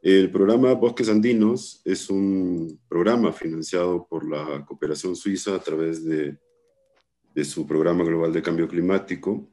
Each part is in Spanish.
El programa Bosques Andinos es un programa financiado por la cooperación suiza a través de su programa global de cambio climático.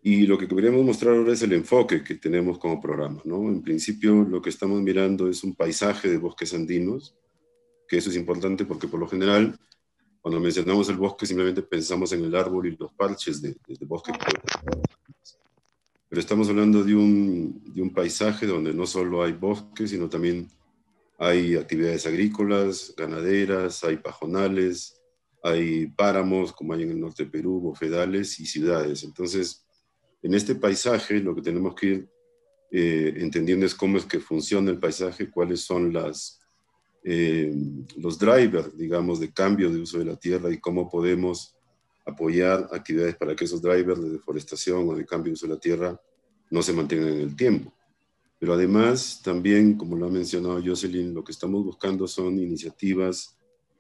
Y lo que queríamos mostrar ahora es el enfoque que tenemos como programa, ¿no? En principio, lo que estamos mirando es un paisaje de bosques andinos, que eso es importante porque por lo general, cuando mencionamos el bosque, simplemente pensamos en el árbol y los parches de bosque. Pero estamos hablando de un paisaje donde no solo hay bosques, sino también hay actividades agrícolas, ganaderas, hay pajonales, hay páramos, como hay en el norte de Perú, bofedales y ciudades. Entonces, en este paisaje lo que tenemos que ir entendiendo es cómo es que funciona el paisaje, cuáles son los drivers, digamos, de cambio de uso de la tierra y cómo podemos apoyar actividades para que esos drivers de deforestación o de cambio de uso de la tierra no se mantengan en el tiempo. Pero además, también, como lo ha mencionado Jocelyn, lo que estamos buscando son iniciativas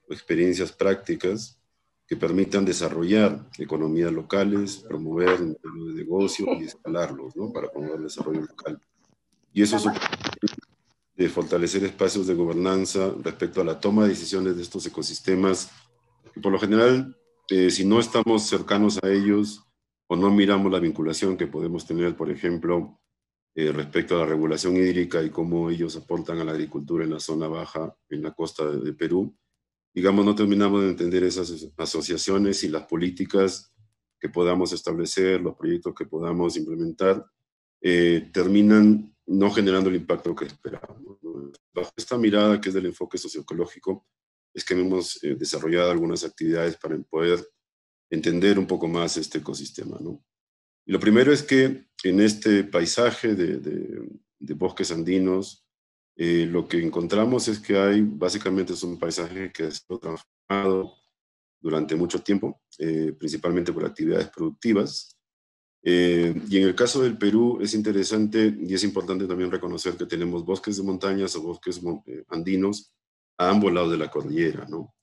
o experiencias prácticas que permitan desarrollar economías locales, promover modelos de negocio y escalarlos, ¿no? Para promover el desarrollo local. Y eso supone de fortalecer espacios de gobernanza respecto a la toma de decisiones de estos ecosistemas, que por lo general, si no estamos cercanos a ellos o no miramos la vinculación que podemos tener, por ejemplo, respecto a la regulación hídrica y cómo ellos aportan a la agricultura en la zona baja, en la costa de Perú, digamos, no terminamos de entender esas asociaciones y las políticas que podamos establecer, los proyectos que podamos implementar, terminan no generando el impacto que esperábamos, ¿no? Bajo esta mirada que es del enfoque socioecológico, es que hemos desarrollado algunas actividades para poder entender un poco más este ecosistema, ¿no? Y lo primero es que en este paisaje de bosques andinos, lo que encontramos es que hay, básicamente es un paisaje que ha sido transformado durante mucho tiempo, principalmente por actividades productivas. Y en el caso del Perú es interesante y es importante también reconocer que tenemos bosques de montañas o bosques andinos a ambos lados de la cordillera, ¿no?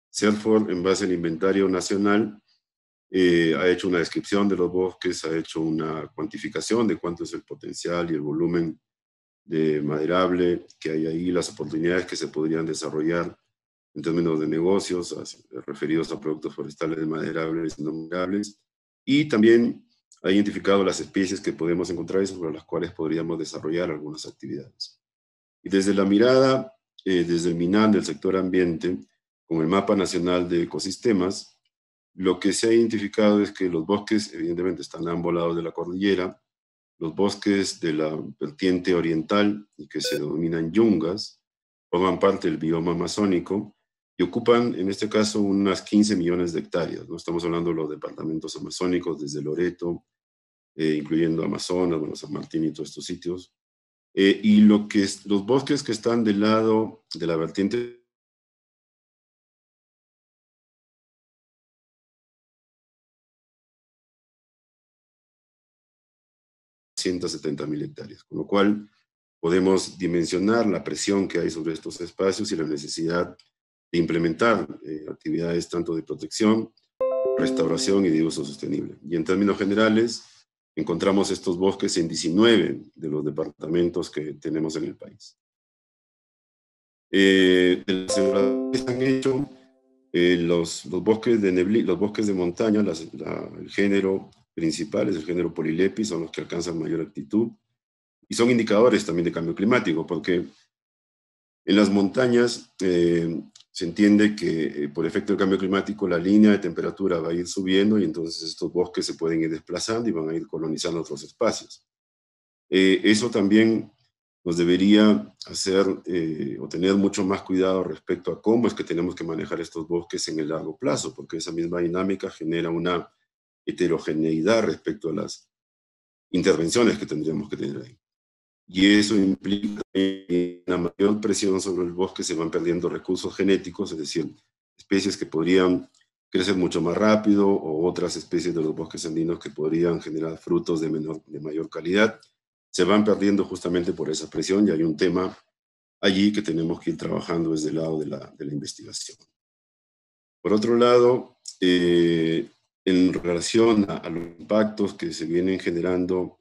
CERFOR, en base al inventario nacional, ha hecho una descripción de los bosques, ha hecho una cuantificación de cuánto es el potencial y el volumen de maderable que hay ahí, las oportunidades que se podrían desarrollar en términos de negocios referidos a productos forestales maderables y no maderables, y también ha identificado las especies que podemos encontrar y sobre las cuales podríamos desarrollar algunas actividades. Y desde la mirada, desde el MINAN del sector ambiente, con el Mapa Nacional de Ecosistemas, lo que se ha identificado es que los bosques, evidentemente, están a ambos lados de la cordillera. Los bosques de la vertiente oriental, y que se denominan yungas, forman parte del bioma amazónico y ocupan, en este caso, unas 15 millones de hectáreas, ¿no? Estamos hablando de los departamentos amazónicos, desde Loreto, incluyendo Amazonas, bueno, San Martín y todos estos sitios. Y los bosques que están del lado de la vertiente 170.000 hectáreas, con lo cual podemos dimensionar la presión que hay sobre estos espacios y la necesidad de implementar actividades tanto de protección, restauración y de uso sostenible. Y en términos generales, encontramos estos bosques en 19 de los departamentos que tenemos en el país. De las evaluaciones que han hecho, los bosques los bosques de montaña, el género principal es el género Polilepis, son los que alcanzan mayor altitud, y son indicadores también de cambio climático, porque en las montañas se entiende que por efecto del cambio climático la línea de temperatura va a ir subiendo y entonces estos bosques se pueden ir desplazando y van a ir colonizando otros espacios. Eso también nos debería hacer o tener mucho más cuidado respecto a cómo es que tenemos que manejar estos bosques en el largo plazo, porque esa misma dinámica genera una heterogeneidad respecto a las intervenciones que tendríamos que tener ahí. Y eso implica una mayor presión sobre el bosque, se van perdiendo recursos genéticos, es decir, especies que podrían crecer mucho más rápido o otras especies de los bosques andinos que podrían generar frutos de mayor calidad, se van perdiendo justamente por esa presión y hay un tema allí que tenemos que ir trabajando desde el lado de la investigación. Por otro lado, en relación a los impactos que se vienen generando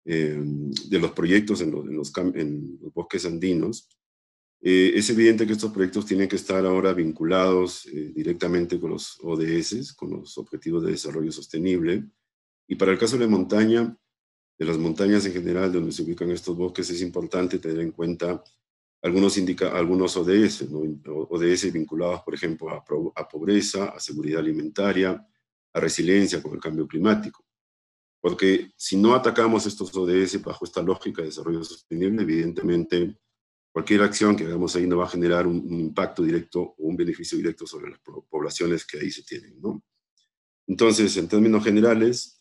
de los proyectos en los bosques andinos, es evidente que estos proyectos tienen que estar ahora vinculados directamente con los ODS, con los Objetivos de Desarrollo Sostenible. Y para el caso de las montañas en general, donde se ubican estos bosques, es importante tener en cuenta algunos ODS, ¿no? ODS vinculados, por ejemplo, a pobreza, a seguridad alimentaria, a resiliencia con el cambio climático. Porque si no atacamos estos ODS bajo esta lógica de desarrollo sostenible, evidentemente cualquier acción que hagamos ahí no va a generar un impacto directo o un beneficio directo sobre las poblaciones que ahí se tienen, ¿no? Entonces, en términos generales,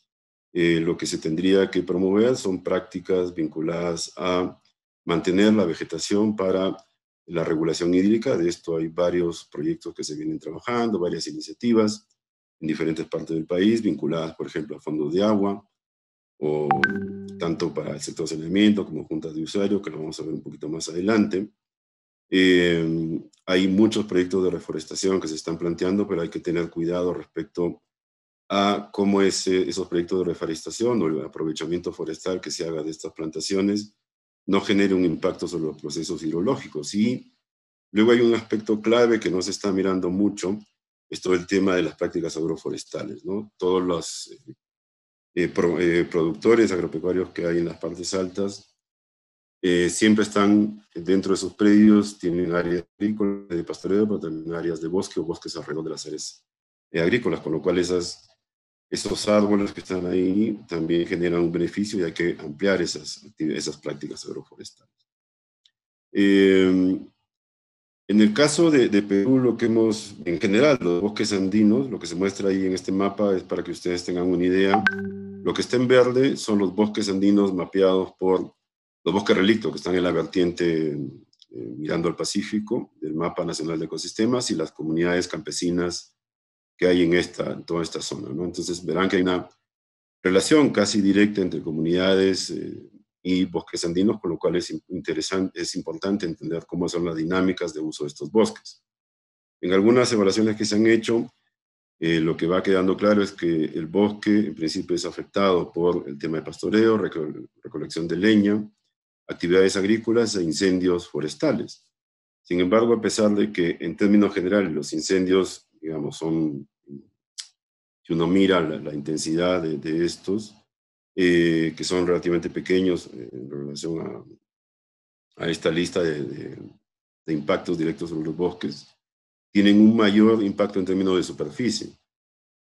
lo que se tendría que promover son prácticas vinculadas a mantener la vegetación para la regulación hídrica. De esto hay varios proyectos que se vienen trabajando, varias iniciativas en diferentes partes del país, vinculadas, por ejemplo, a fondos de agua, o tanto para el sector saneamiento como juntas de usuario, que lo vamos a ver un poquito más adelante. Hay muchos proyectos de reforestación que se están planteando, pero hay que tener cuidado respecto a cómo esos proyectos de reforestación o el aprovechamiento forestal que se haga de estas plantaciones no genere un impacto sobre los procesos hidrológicos. Y luego hay un aspecto clave que no se está mirando mucho, es todo el tema de las prácticas agroforestales, ¿no? Todos los productores agropecuarios que hay en las partes altas siempre están dentro de sus predios, tienen áreas agrícolas de pastoreo, pero también áreas de bosque o bosques alrededor de las áreas agrícolas, con lo cual esos árboles que están ahí también generan un beneficio y hay que ampliar esas prácticas agroforestales. En el caso de Perú, en general, los bosques andinos, lo que se muestra ahí en este mapa es para que ustedes tengan una idea. Lo que está en verde son los bosques andinos mapeados por los bosques relictos que están en la vertiente mirando al Pacífico del Mapa Nacional de Ecosistemas y las comunidades campesinas que hay en toda esta zona, ¿no? Entonces verán que hay una relación casi directa entre comunidades y bosques andinos, con lo cual es importante entender cómo son las dinámicas de uso de estos bosques. En algunas evaluaciones que se han hecho, lo que va quedando claro es que el bosque en principio es afectado por el tema de pastoreo, recolección de leña, actividades agrícolas e incendios forestales. Sin embargo, a pesar de que en términos generales los incendios, digamos, si uno mira la intensidad de estos, que son relativamente pequeños en relación a esta lista de impactos directos sobre los bosques, tienen un mayor impacto en términos de superficie.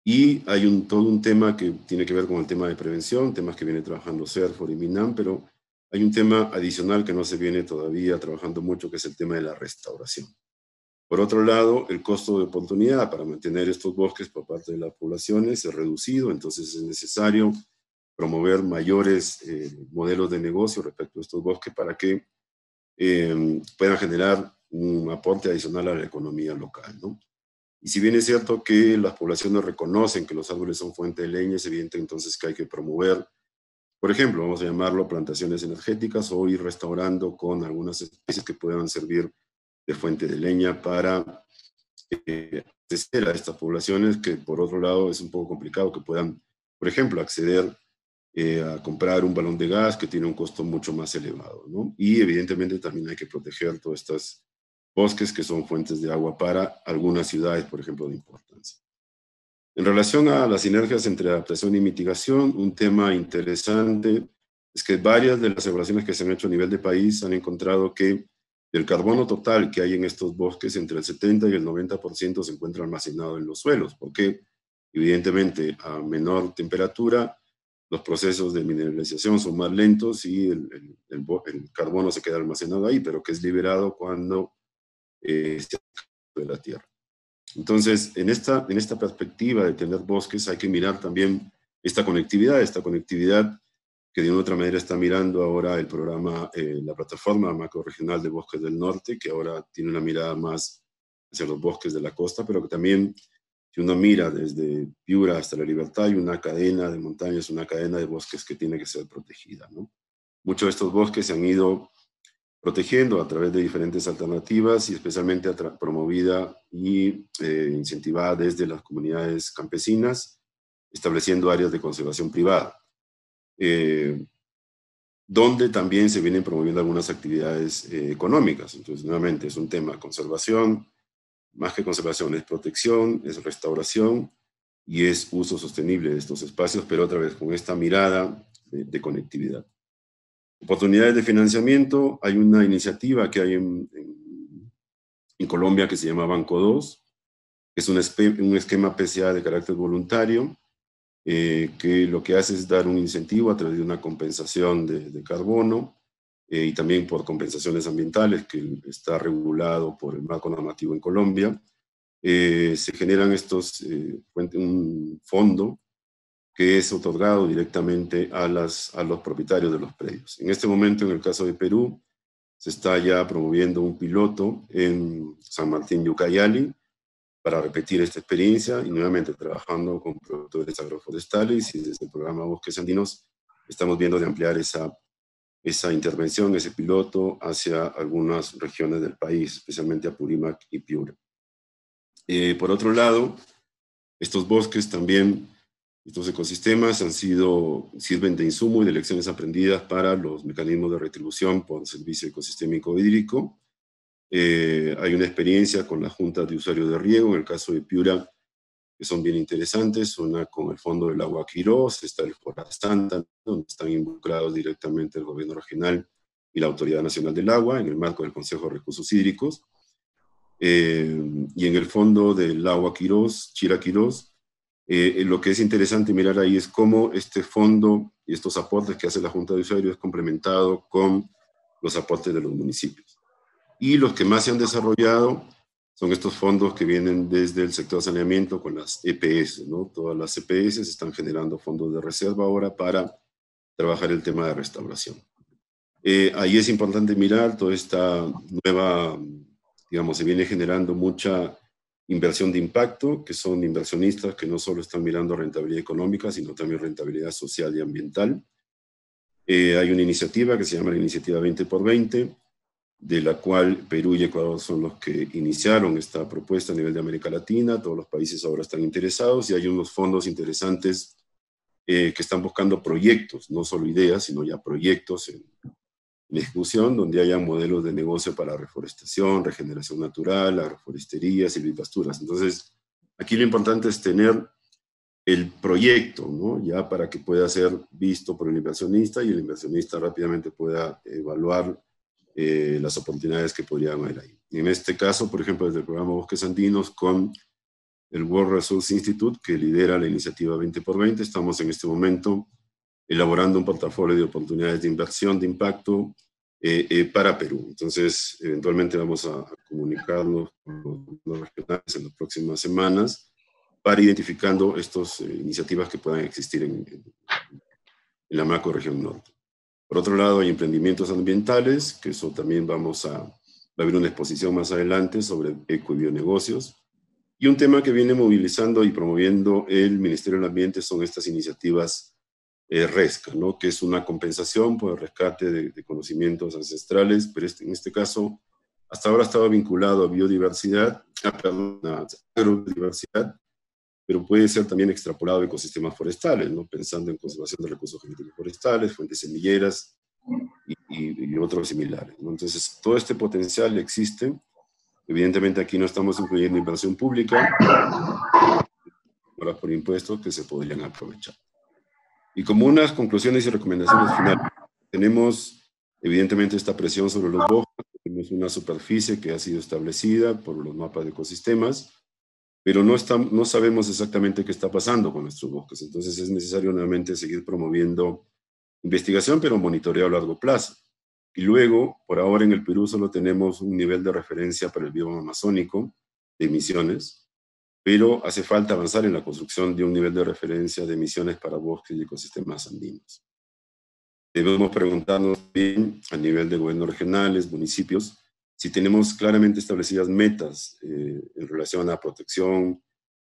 Y hay todo un tema que tiene que ver con el tema de prevención, temas que viene trabajando CERFOR y MINAM, pero hay un tema adicional que no se viene todavía trabajando mucho, que es el tema de la restauración. Por otro lado, el costo de oportunidad para mantener estos bosques por parte de las poblaciones es reducido, entonces es necesario promover mayores modelos de negocio respecto a estos bosques para que puedan generar un aporte adicional a la economía local, ¿no? Y si bien es cierto que las poblaciones reconocen que los árboles son fuente de leña, es evidente entonces que hay que promover, por ejemplo, vamos a llamarlo plantaciones energéticas o ir restaurando con algunas especies que puedan servir de fuente de leña para abastecer a estas poblaciones que por otro lado es un poco complicado que puedan, por ejemplo, acceder a comprar un balón de gas que tiene un costo mucho más elevado, ¿no? Y evidentemente también hay que proteger todos estos bosques que son fuentes de agua para algunas ciudades, por ejemplo, de importancia. En relación a las sinergias entre adaptación y mitigación, un tema interesante es que varias de las evaluaciones que se han hecho a nivel de país han encontrado que del carbono total que hay en estos bosques, entre el 70 y el 90% se encuentra almacenado en los suelos, porque evidentemente a menor temperatura los procesos de mineralización son más lentos y el carbono se queda almacenado ahí, pero que es liberado cuando se de la tierra. Entonces, en esta perspectiva de tener bosques hay que mirar también esta conectividad que de una u otra manera está mirando ahora el programa, la plataforma macrorregional de bosques del norte, que ahora tiene una mirada más hacia los bosques de la costa, pero que también, si uno mira desde Piura hasta La Libertad, hay una cadena de montañas, una cadena de bosques que tiene que ser protegida, ¿no? Muchos de estos bosques se han ido protegiendo a través de diferentes alternativas y especialmente promovida y incentivada desde las comunidades campesinas, estableciendo áreas de conservación privada. donde también se vienen promoviendo algunas actividades económicas. Entonces, nuevamente, es un tema de conservación, más que conservación, es protección, es restauración y es uso sostenible de estos espacios, pero otra vez con esta mirada de conectividad. Oportunidades de financiamiento, hay una iniciativa que hay en Colombia que se llama Banco 2, que es un esquema PCA de carácter voluntario, que lo que hace es dar un incentivo a través de una compensación de carbono y también por compensaciones ambientales, que está regulado por el marco normativo en Colombia. Se generan un fondo que es otorgado directamente a los propietarios de los predios. En este momento, en el caso de Perú, se está ya promoviendo un piloto en San Martín Ucayali para repetir esta experiencia y nuevamente trabajando con productores agroforestales y desde el programa Bosques Andinos estamos viendo de ampliar esa intervención, ese piloto hacia algunas regiones del país, especialmente a Purímac y Piura. Por otro lado, estos bosques también, estos ecosistemas sirven de insumo y de lecciones aprendidas para los mecanismos de retribución por servicio ecosistémico hídrico. Hay una experiencia con las juntas de usuarios de riego, en el caso de Piura, que son bien interesantes, una con el Fondo del Agua Quirós, está el Forastanta, donde están involucrados directamente el gobierno regional y la Autoridad Nacional del Agua, en el marco del Consejo de Recursos Hídricos. Y en el Fondo del Agua Quirós, Chira Quirós, lo que es interesante mirar ahí es cómo este fondo y estos aportes que hace la Junta de Usuarios es complementado con los aportes de los municipios. Y los que más se han desarrollado son estos fondos que vienen desde el sector de saneamiento con las EPS, ¿no? Todas las EPS están generando fondos de reserva ahora para trabajar el tema de restauración. Ahí es importante mirar toda esta nueva, digamos, se viene generando mucha inversión de impacto, que son inversionistas que no solo están mirando rentabilidad económica, sino también rentabilidad social y ambiental. Hay una iniciativa que se llama la Iniciativa 20 por 20, de la cual Perú y Ecuador son los que iniciaron esta propuesta a nivel de América Latina. Todos los países ahora están interesados y hay unos fondos interesantes que están buscando proyectos, no solo ideas, sino ya proyectos en ejecución, donde haya modelos de negocio para reforestación, regeneración natural, agroforestería, silvipasturas. Entonces, aquí lo importante es tener el proyecto, ¿no? Ya para que pueda ser visto por el inversionista y el inversionista rápidamente pueda evaluar las oportunidades que podrían haber ahí. En este caso, por ejemplo, desde el programa Bosques Andinos con el World Resource Institute, que lidera la iniciativa 20 por 20, estamos en este momento elaborando un portafolio de oportunidades de inversión de impacto para Perú. Entonces, eventualmente vamos a comunicarnos con los regionales en las próximas semanas para identificando estas iniciativas que puedan existir en la macroregión norte. Por otro lado, hay emprendimientos ambientales, que eso también va a haber una exposición más adelante sobre eco y bionegocios. Y un tema que viene movilizando y promoviendo el Ministerio del Ambiente son estas iniciativas RESCA, ¿no? Que es una compensación por el rescate de conocimientos ancestrales, pero en este caso, hasta ahora estaba vinculado a biodiversidad, a agrodiversidad, pero puede ser también extrapolado a ecosistemas forestales, ¿no? Pensando en conservación de recursos genéticos forestales, fuentes semilleras y otros similares, ¿no? Entonces, todo este potencial existe. Evidentemente, aquí no estamos incluyendo inversión pública, por impuestos que se podrían aprovechar. Y como unas conclusiones y recomendaciones finales, tenemos evidentemente esta presión sobre los bosques, tenemos una superficie que ha sido establecida por los mapas de ecosistemas, pero no sabemos exactamente qué está pasando con nuestros bosques. Entonces es necesario nuevamente seguir promoviendo investigación, pero monitoreo a largo plazo. Y luego, por ahora en el Perú solo tenemos un nivel de referencia para el bioma amazónico de emisiones, pero hace falta avanzar en la construcción de un nivel de referencia de emisiones para bosques y ecosistemas andinos. Debemos preguntarnos bien a nivel de gobiernos regionales, municipios, si tenemos claramente establecidas metas en relación a protección,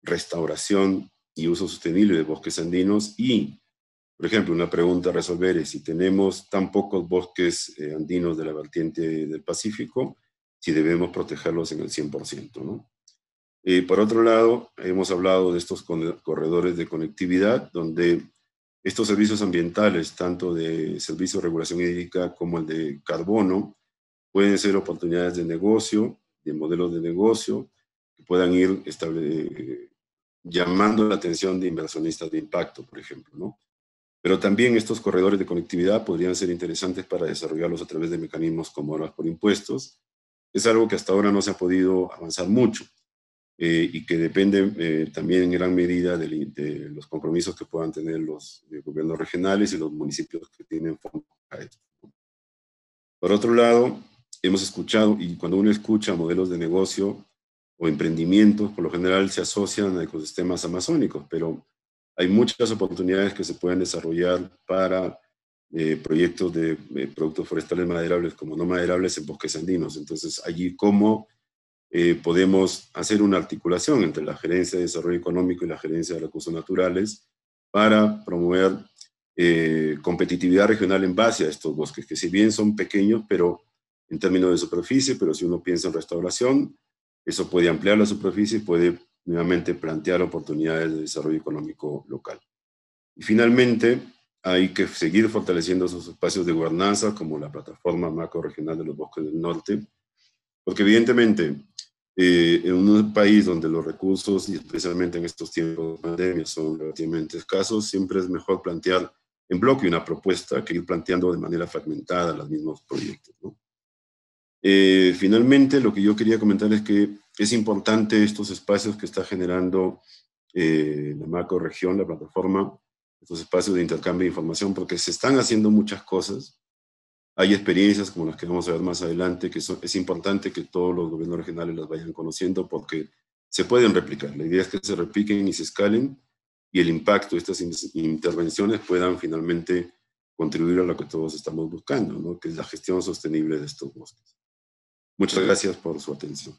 restauración y uso sostenible de bosques andinos y, por ejemplo, una pregunta a resolver es si tenemos tan pocos bosques andinos de la vertiente del Pacífico, si debemos protegerlos en el 100%, ¿no? Por otro lado, hemos hablado de estos corredores de conectividad, donde estos servicios ambientales, tanto de servicio de regulación hídrica como el de carbono, pueden ser oportunidades de negocio, de modelos de negocio, que puedan ir llamando la atención de inversionistas de impacto, por ejemplo, ¿no? Pero también estos corredores de conectividad podrían ser interesantes para desarrollarlos a través de mecanismos como ahorros por impuestos. Es algo que hasta ahora no se ha podido avanzar mucho y que depende también en gran medida de los compromisos que puedan tener los gobiernos regionales y los municipios que tienen fondos a esto. Por otro lado, hemos escuchado, y cuando uno escucha modelos de negocio o emprendimientos, por lo general se asocian a ecosistemas amazónicos, pero hay muchas oportunidades que se pueden desarrollar para proyectos de productos forestales maderables como no maderables en bosques andinos. Entonces, allí cómo podemos hacer una articulación entre la Gerencia de Desarrollo Económico y la Gerencia de Recursos Naturales para promover competitividad regional en base a estos bosques, que si bien son pequeños, pero en términos de superficie, pero si uno piensa en restauración, eso puede ampliar la superficie y puede nuevamente plantear oportunidades de desarrollo económico local. Y finalmente, hay que seguir fortaleciendo esos espacios de gobernanza como la plataforma macro-regional de los bosques del norte, porque evidentemente en un país donde los recursos, y especialmente en estos tiempos de pandemia, son relativamente escasos, siempre es mejor plantear en bloque una propuesta que ir planteando de manera fragmentada los mismos proyectos, ¿no? Finalmente, lo que yo quería comentar es que es importante estos espacios que está generando la macroregión, la plataforma, estos espacios de intercambio de información, porque se están haciendo muchas cosas. Hay experiencias como las que vamos a ver más adelante, que es importante que todos los gobiernos regionales las vayan conociendo porque se pueden replicar. La idea es que se repliquen y se escalen y el impacto de estas intervenciones puedan finalmente contribuir a lo que todos estamos buscando, ¿no? Que es la gestión sostenible de estos bosques. Muchas gracias por su atención.